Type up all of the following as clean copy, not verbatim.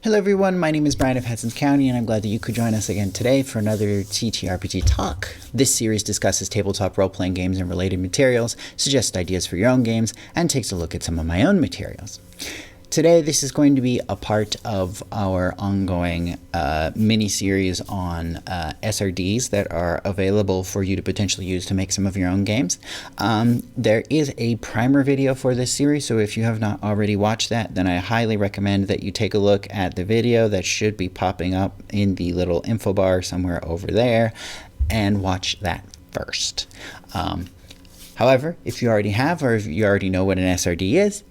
Hello everyone, my name is Brian of Hudson County, and I'm glad that you could join us again today for another TTRPG Talk. This series discusses tabletop role-playing games and related materials, suggests ideas for your own games, and takes a look at some of my own materials. Today, this is going to be a part of our ongoing mini-series on SRDs that are available for you to potentially use to make some of your own games. There is a primer video for this series, so if you have not already watched that, then I highly recommend that you take a look at the video that should be popping up in the little info bar somewhere over there, and watch that first. However, if you already have, or if you already know what an SRD is,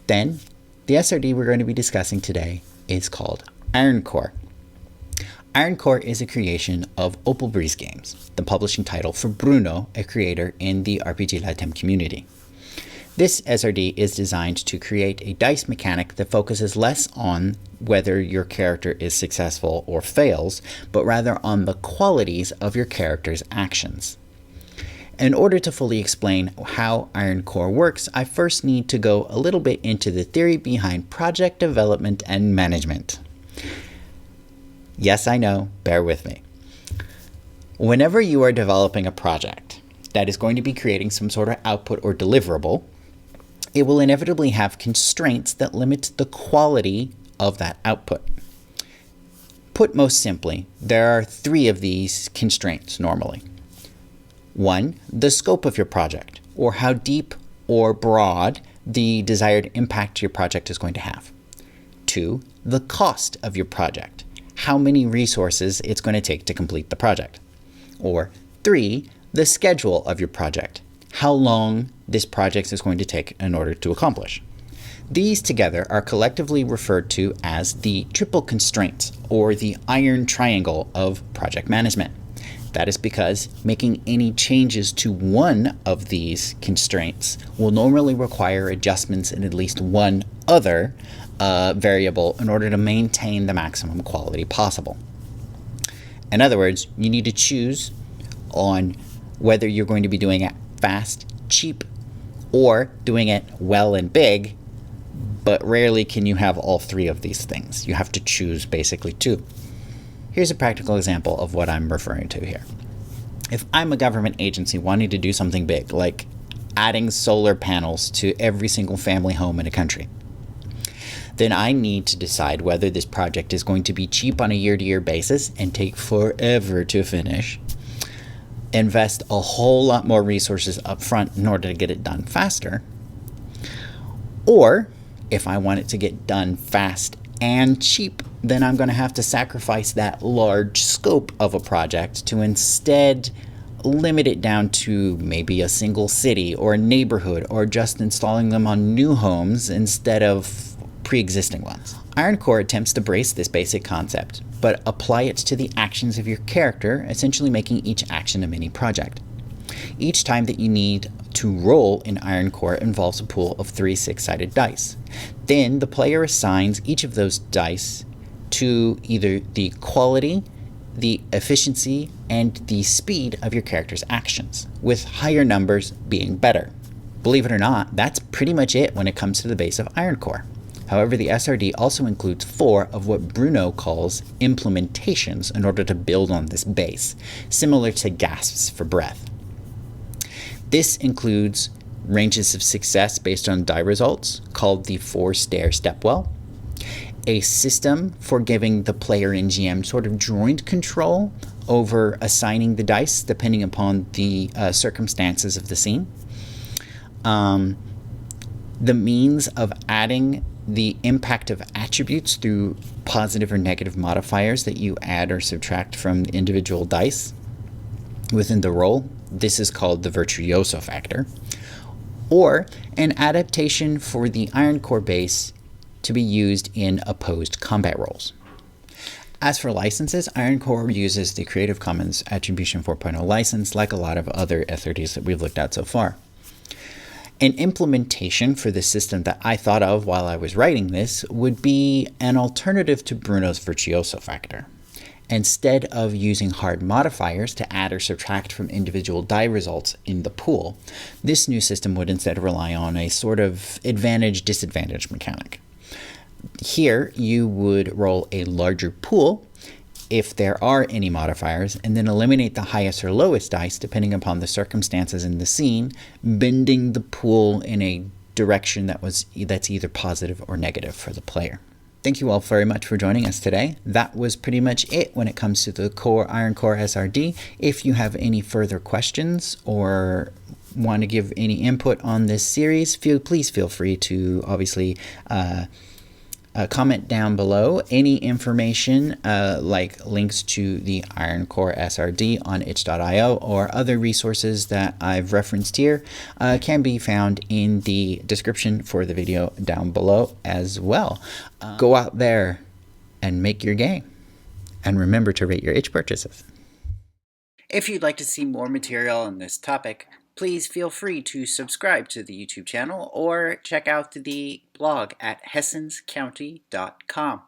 then the SRD we're going to be discussing today is called Iron Core. Iron Core is a creation of Opal Breeze Games, the publishing title for Bruno, a creator in the RPG Latam community. This SRD is designed to create a dice mechanic that focuses less on whether your character is successful or fails, but rather on the qualities of your character's actions. In order to fully explain how Iron Core works, I first need to go a little bit into the theory behind project development and management. Yes, I know, bear with me. Whenever you are developing a project that is going to be creating some sort of output or deliverable, it will inevitably have constraints that limit the quality of that output. Put most simply, there are three of these constraints normally. 1. The scope of your project, or how deep or broad the desired impact your project is going to have. 2. The cost of your project, how many resources it's going to take to complete the project. Or 3. The schedule of your project, how long this project is going to take in order to accomplish. These together are collectively referred to as the triple constraints, or the iron triangle of project management. That is because making any changes to one of these constraints will normally require adjustments in at least one other variable in order to maintain the maximum quality possible. In other words, you need to choose on whether you're going to be doing it fast, cheap, or doing it well and big, but rarely can you have all three of these things. You have to choose basically two. Here's a practical example of what I'm referring to here. If I'm a government agency wanting to do something big, like adding solar panels to every single family home in a country, then I need to decide whether this project is going to be cheap on a year-to-year basis and take forever to finish, invest a whole lot more resources up front in order to get it done faster, or if I want it to get done fast and cheap, then I'm going to have to sacrifice that large scope of a project to instead limit it down to maybe a single city or a neighborhood, or just installing them on new homes instead of pre-existing ones. Iron Core attempts to brace this basic concept, but apply it to the actions of your character, essentially making each action a mini project. Each time that you need to roll in Iron Core involves a pool of 3 6-sided dice. Then the player assigns each of those dice to either the quality, the efficiency, and the speed of your character's actions, with higher numbers being better. Believe it or not, that's pretty much it when it comes to the base of Iron Core. However, the SRD also includes 4 of what Bruno calls implementations in order to build on this base, similar to gasps for breath. This includes ranges of success based on die results, called the 4-stair stepwell, a system for giving the player and GM sort of joint control over assigning the dice depending upon the circumstances of the scene, the means of adding the impact of attributes through positive or negative modifiers that you add or subtract from the individual dice within the roll. This is called the virtuoso factor, or an adaptation for the Iron Core base to be used in opposed combat rolls. As for licenses, Iron Core uses the Creative Commons Attribution 4.0 license, like a lot of other SRDs that we've looked at so far. An implementation for the system that I thought of while I was writing this would be an alternative to Bruno's virtuoso factor. Instead of using hard modifiers to add or subtract from individual die results in the pool, this new system would instead rely on a sort of advantage-disadvantage mechanic. Here, you would roll a larger pool if there are any modifiers, and then eliminate the highest or lowest dice depending upon the circumstances in the scene, bending the pool in a direction that's either positive or negative for the player. Thank you all very much for joining us today. That was pretty much it when it comes to the Iron Core SRD. If you have any further questions or want to give any input on this series, please feel free to obviously comment down below. Any information like links to the Iron Core SRD on itch.io or other resources that I've referenced here can be found in the description for the video down below as well. Go out there and make your game. And remember to rate your itch purchases. If you'd like to see more material on this topic, please feel free to subscribe to the YouTube channel or check out the blog at hessinscounty.com.